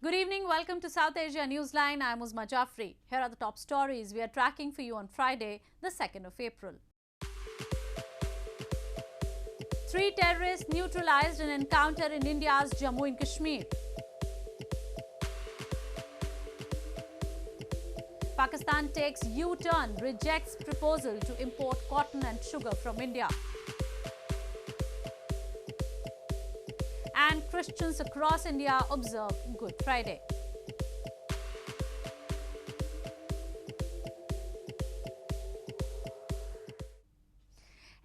Good evening. Welcome to South Asia Newsline. I'm Uzma Jafri. Here are the top stories we are tracking for you on Friday, the 2nd of April. 3 terrorists neutralised in encounter in India's Jammu and Kashmir. Pakistan takes U-turn, rejects proposal to import cotton and sugar from India. And Christians across India observe Good Friday.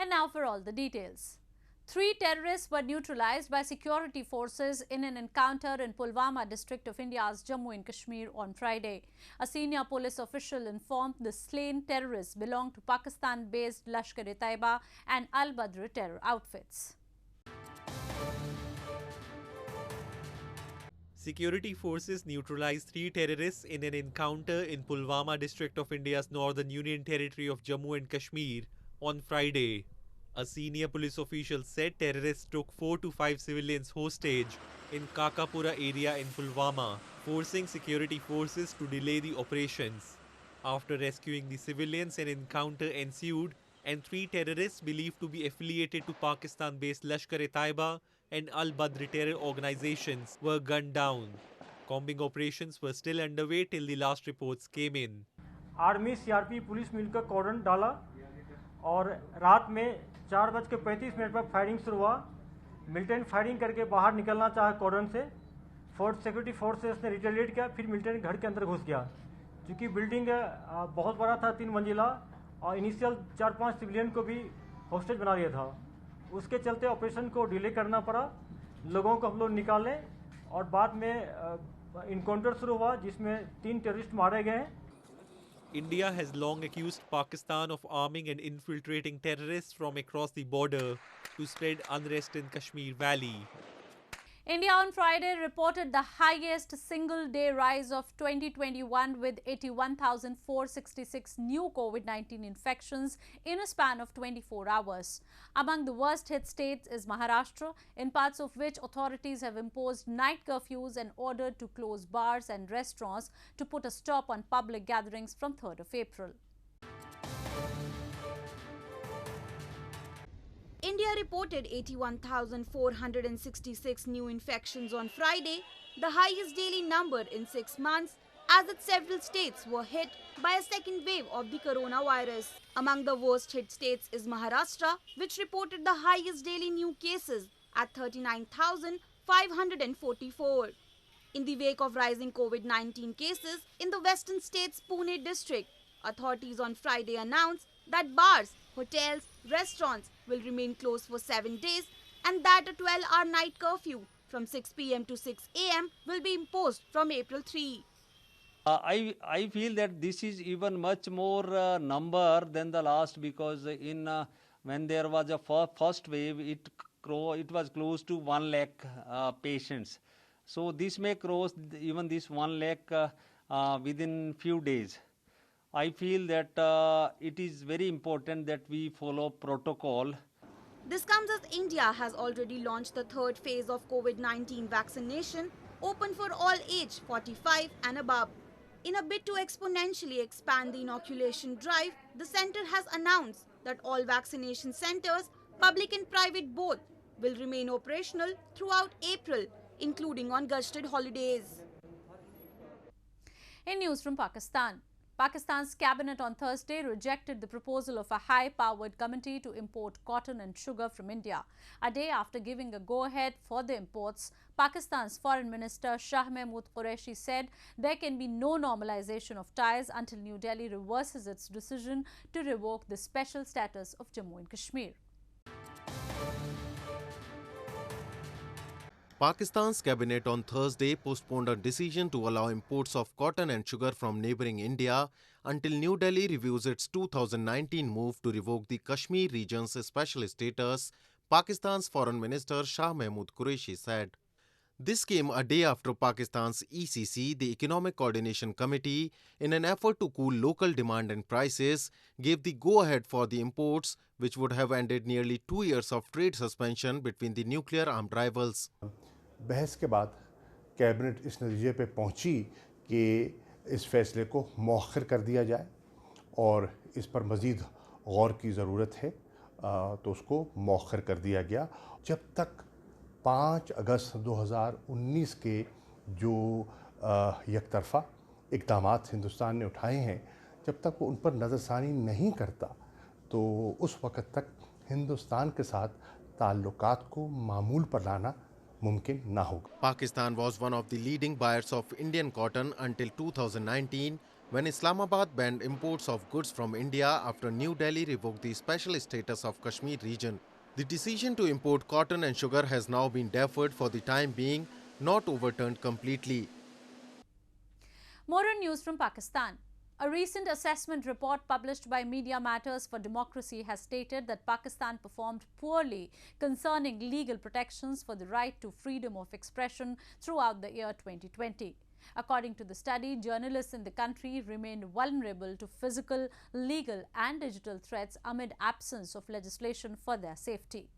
And now for all the details. 3 terrorists were neutralised by security forces in an encounter in Pulwama district of India's Jammu and Kashmir on Friday. A senior police official informed the slain terrorists belonged to Pakistan-based Lashkar-e-Taiba and Al-Badr terror outfits. Security forces neutralized 3 terrorists in an encounter in Pulwama district of India's northern Union territory of Jammu and Kashmir on Friday. A senior police official said terrorists took 4 to 5 civilians hostage in Kakapura area in Pulwama, forcing security forces to delay the operations. After rescuing the civilians, an encounter ensued and 3 terrorists believed to be affiliated to Pakistan-based Lashkar-e-Taiba and Al-Badr terror organizations were gunned down. Combing operations were still underway till the last reports came in. Army CRP police मिलकर कॉर्डन डाला और रात में 4:35 पर firing शुरू हुआ। Militant firing करके बाहर निकलना चाहा कॉर्डन से। सिक्योरिटी फोर्सेस ने रिटेलिएट किया, फिर मिलिटेंट घर के अंदर घुस गया। क्योंकि बिल्डिंग बहुत बड़ा था, 3 मंजिला, और इनिशियल 4-5 सिविलियन को भी हॉस्टेज बना लिया था। उसके चलते ऑपरेशन को डिले करना पड़ा, लोगों को हम लोग निकाले और बाद में इनकाउंटर शुरू हुआ जिसमें 3 टेररिस्ट मारे गए। India has long accused Pakistan of arming and infiltrating terrorists from across the border to spread unrest in Kashmir Valley. India on Friday reported the highest single-day rise of 2021 with 81,466 new COVID-19 infections in a span of 24 hours. Among the worst-hit states is Maharashtra, in parts of which authorities have imposed night curfews and ordered to close bars and restaurants to put a stop on public gatherings from 3rd of April. India reported 81,466 new infections on Friday, the highest daily number in 6 months, as its several states were hit by a second wave of the coronavirus. Among the worst hit states is Maharashtra, which reported the highest daily new cases at 39,544. In the wake of rising COVID-19 cases in the western state's Pune district, authorities on Friday announced that bars, hotels, restaurants will remain closed for 7 days and that a 12-hour night curfew from 6 p.m. to 6 a.m. will be imposed from April 3. I feel that this is even much more number than the last, because when there was a first wave, it was close to 1 lakh patients. So this may cross even this 1 lakh within few days. I feel that it is very important that we follow protocol. This comes as India has already launched the 3rd phase of COVID-19 vaccination, open for all age 45 and above. In a bid to exponentially expand the inoculation drive, the centre has announced that all vaccination centres, public and private both, will remain operational throughout April, including on gusted holidays. In news from Pakistan, Pakistan's cabinet on Thursday rejected the proposal of a high-powered committee to import cotton and sugar from India. A day after giving a go-ahead for the imports, Pakistan's Foreign Minister Shah Qureshi said there can be no normalisation of ties until New Delhi reverses its decision to revoke the special status of Jammu and Kashmir. Pakistan's cabinet on Thursday postponed a decision to allow imports of cotton and sugar from neighbouring India until New Delhi reviews its 2019 move to revoke the Kashmir region's special status, Pakistan's Foreign Minister Shah Qureshi said. This came a day after Pakistan's ECC, the Economic Coordination Committee, in an effort to cool local demand and prices, gave the go-ahead for the imports, which would have ended nearly 2 years of trade suspension between the nuclear-armed rivals. बहस के बाद cabinet इस नतीजे पे पहुंची कि इस फैसले को मौखर कर दिया जाए और इस पर मज़ीद गौर की ज़रूरत है, तो उसको मौखर कर दिया गया। जब तक 5 अगस्त 2019 के जो यकतरफ़ा इक़दामात हिंदुस्तान ने उठाए हैं, जब तक वो उन पर नज़रसानी नहीं करता, तो उस वक़्त तक हिंदुस्तान के साथ ताल्लुकात को मामूल पर लाना मुमकिन ना होगा। Pakistan was one of the leading buyers of Indian cotton until 2019, when Islamabad banned imports of goods from India after New Delhi revoked the special status of Kashmir region. The decision to import cotton and sugar has now been deferred for the time being, not overturned completely. More on news from Pakistan. A recent assessment report published by Media Matters for Democracy has stated that Pakistan performed poorly concerning legal protections for the right to freedom of expression throughout the year 2020. According to the study, journalists in the country remained vulnerable to physical, legal and digital threats amid absence of legislation for their safety.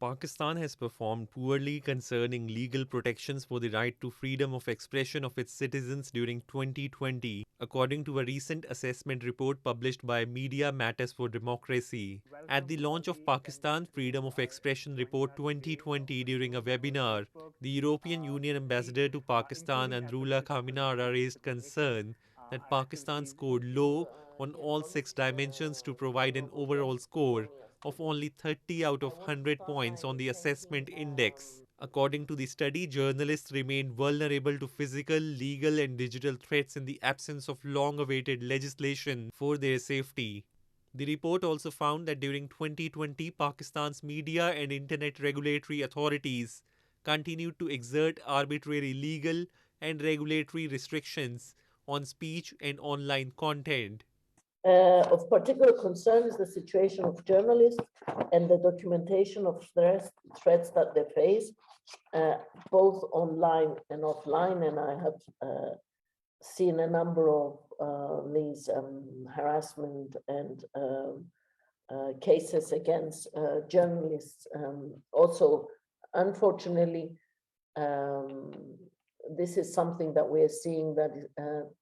Pakistan has performed poorly concerning legal protections for the right to freedom of expression of its citizens during 2020, according to a recent assessment report published by Media Matters for Democracy. At the launch of Pakistan Freedom of Expression Report 2020 during a webinar, the European Union Ambassador to Pakistan Andrullah Khaminara raised concern that Pakistan scored low on all 6 dimensions to provide an overall score of only 30 out of 100 points on the assessment index. According to the study, journalists remained vulnerable to physical, legal and digital threats in the absence of long-awaited legislation for their safety. The report also found that during 2020, Pakistan's media and internet regulatory authorities continued to exert arbitrary legal and regulatory restrictions on speech and online content. Of particular concern is the situation of journalists and the documentation of threats that they face, both online and offline. And I have seen a number of these harassment and cases against journalists. Also, unfortunately, this is something that we're seeing, that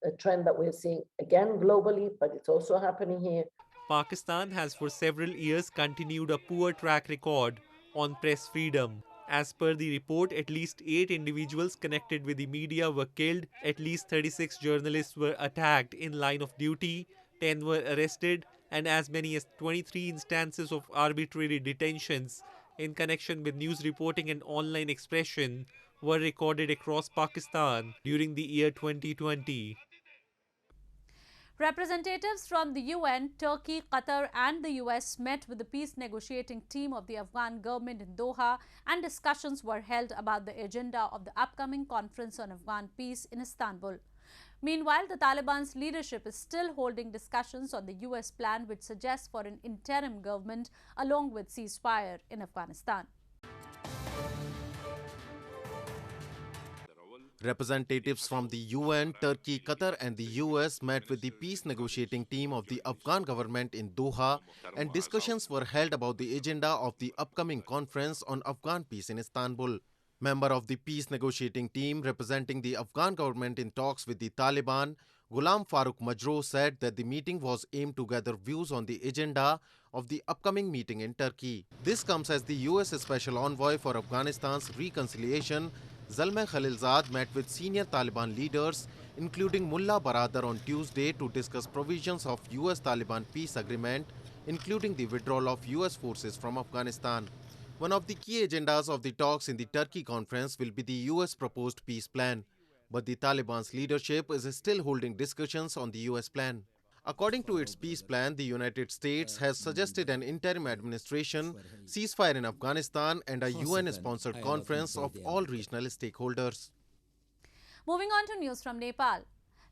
a trend that we're seeing again globally, but it's also happening here. Pakistan has for several years continued a poor track record on press freedom. As per the report, at least 8 individuals connected with the media were killed, at least 36 journalists were attacked in line of duty, 10 were arrested, and as many as 23 instances of arbitrary detentions in connection with news reporting and online expression were recorded across Pakistan during the year 2020. Representatives from the UN, Turkey, Qatar and the US met with the peace negotiating team of the Afghan government in Doha, and discussions were held about the agenda of the upcoming conference on Afghan peace in Istanbul. Meanwhile, the Taliban's leadership is still holding discussions on the US plan, which suggests for an interim government along with ceasefire in Afghanistan. Representatives from the UN, Turkey, Qatar and the US met with the peace negotiating team of the Afghan government in Doha, and discussions were held about the agenda of the upcoming conference on Afghan peace in Istanbul. Member of the peace negotiating team representing the Afghan government in talks with the Taliban, Ghulam Farooq Majroh, said that the meeting was aimed to gather views on the agenda of the upcoming meeting in Turkey. This comes as the US Special Envoy for Afghanistan's reconciliation, Zalmay Khalilzad, met with senior Taliban leaders, including Mullah Baradar, on Tuesday to discuss provisions of US-Taliban peace agreement, including the withdrawal of US forces from Afghanistan. One of the key agendas of the talks in the Turkey conference will be the US proposed peace plan, but the Taliban's leadership is still holding discussions on the US plan. According to its peace plan, the United States has suggested an interim administration, ceasefire in Afghanistan and a UN-sponsored conference of all regional stakeholders. Moving on to news from Nepal.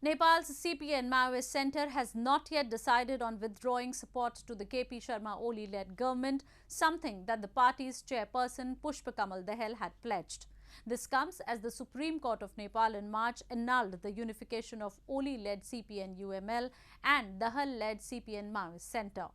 Nepal's CPN Maoist Centre has not yet decided on withdrawing support to the KP Sharma Oli-led government, something that the party's chairperson Pushpa Kamal Dahal had pledged. This comes as the Supreme Court of Nepal in March annulled the unification of Oli-led CPN-UML and Dahal-led CPN Maoist Centre.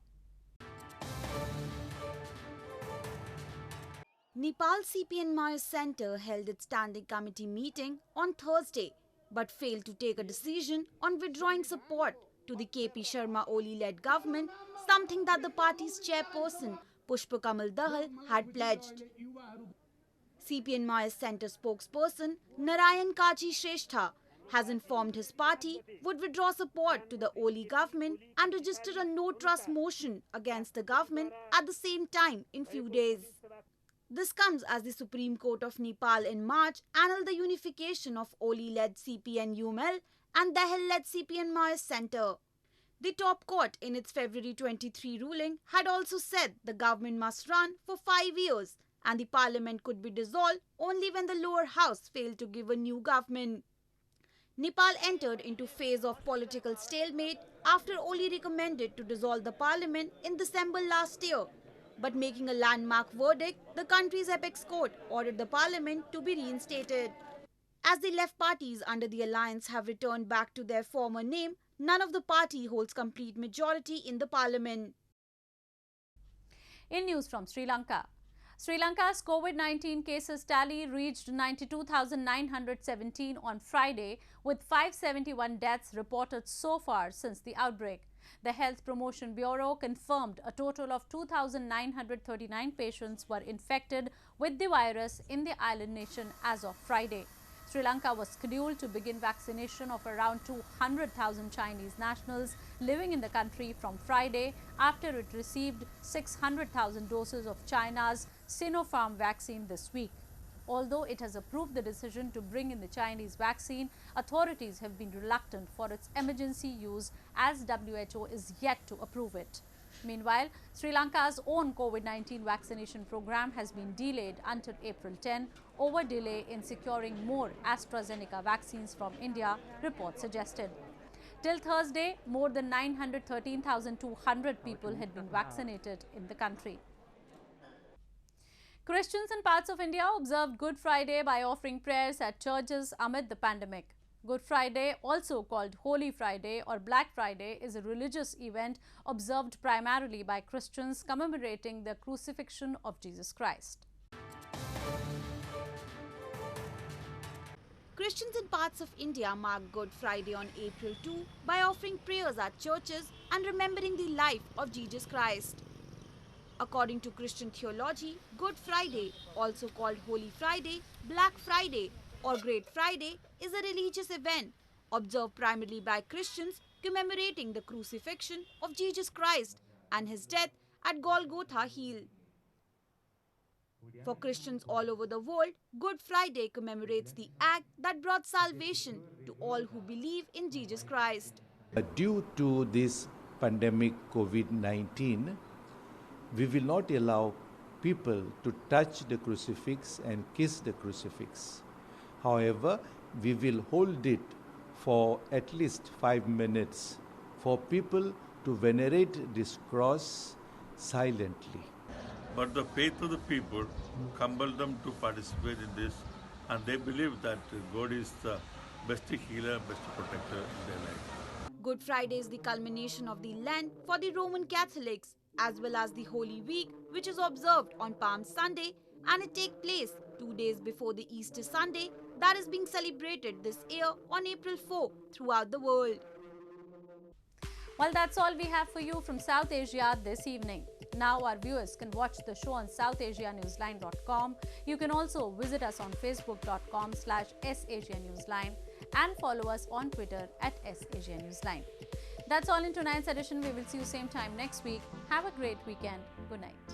Nepal CPN Center held its standing committee meeting on Thursday but failed to take a decision on withdrawing support to the KP Sharma Oli-led government, something that the party's chairperson Pushpa Kamal Dahal had pledged. CPN Center spokesperson Narayan Kachi Shrestha has informed his party would withdraw support to the Oli government and register a no-trust motion against the government at the same time in few days. This comes as the Supreme Court of Nepal in March annulled the unification of Oli-led CPN-UML and Dahal-led CPN Center. The top court in its February 23 ruling had also said the government must run for 5 years and the parliament could be dissolved only when the lower house failed to give a new government. Nepal entered into a phase of political stalemate after Oli recommended to dissolve the parliament in December last year. But making a landmark verdict, the country's apex court ordered the parliament to be reinstated. As the left parties under the alliance have returned back to their former name, none of the party holds complete majority in the parliament. In news from Sri Lanka, Sri Lanka's COVID-19 cases tally reached 92,917 on Friday, with 571 deaths reported so far since the outbreak. The Health Promotion Bureau confirmed a total of 2,939 patients were infected with the virus in the island nation as of Friday. Sri Lanka was scheduled to begin vaccination of around 200,000 Chinese nationals living in the country from Friday after it received 600,000 doses of China's Sinopharm vaccine this week. Although it has approved the decision to bring in the Chinese vaccine, authorities have been reluctant for its emergency use as WHO is yet to approve it. Meanwhile, Sri Lanka's own COVID-19 vaccination program has been delayed until April 10 over delay in securing more AstraZeneca vaccines from India, reports suggested. Till Thursday, more than 913,200 people had been vaccinated in the country. Christians in parts of India observed Good Friday by offering prayers at churches amid the pandemic. Good Friday, also called Holy Friday or Black Friday, is a religious event observed primarily by Christians commemorating the crucifixion of Jesus Christ. Christians in parts of India mark Good Friday on April 2 by offering prayers at churches and remembering the life of Jesus Christ. According to Christian theology, Good Friday, also called Holy Friday, Black Friday or Great Friday, is a religious event observed primarily by Christians commemorating the crucifixion of Jesus Christ and his death at Golgotha Hill. For Christians all over the world, Good Friday commemorates the act that brought salvation to all who believe in Jesus Christ. Due to this pandemic COVID-19, we will not allow people to touch the crucifix and kiss the crucifix. However, we will hold it for at least 5 minutes for people to venerate this cross silently. But the faith of the people compelled them to participate in this, and they believe that God is the best healer, best protector in their life. Good Friday is the culmination of the Lent for the Roman Catholics, as well as the Holy Week, which is observed on Palm Sunday, and it takes place 2 days before the Easter Sunday that is being celebrated this year on April 4 throughout the world. Well, that's all we have for you from South Asia this evening. Now our viewers can watch the show on southasianewsline.com. You can also visit us on facebook.com/SAsiaNewsline and follow us on Twitter @SAsiaNewsline. That's all in tonight's edition. We will see you same time next week. Have a great weekend. Good night.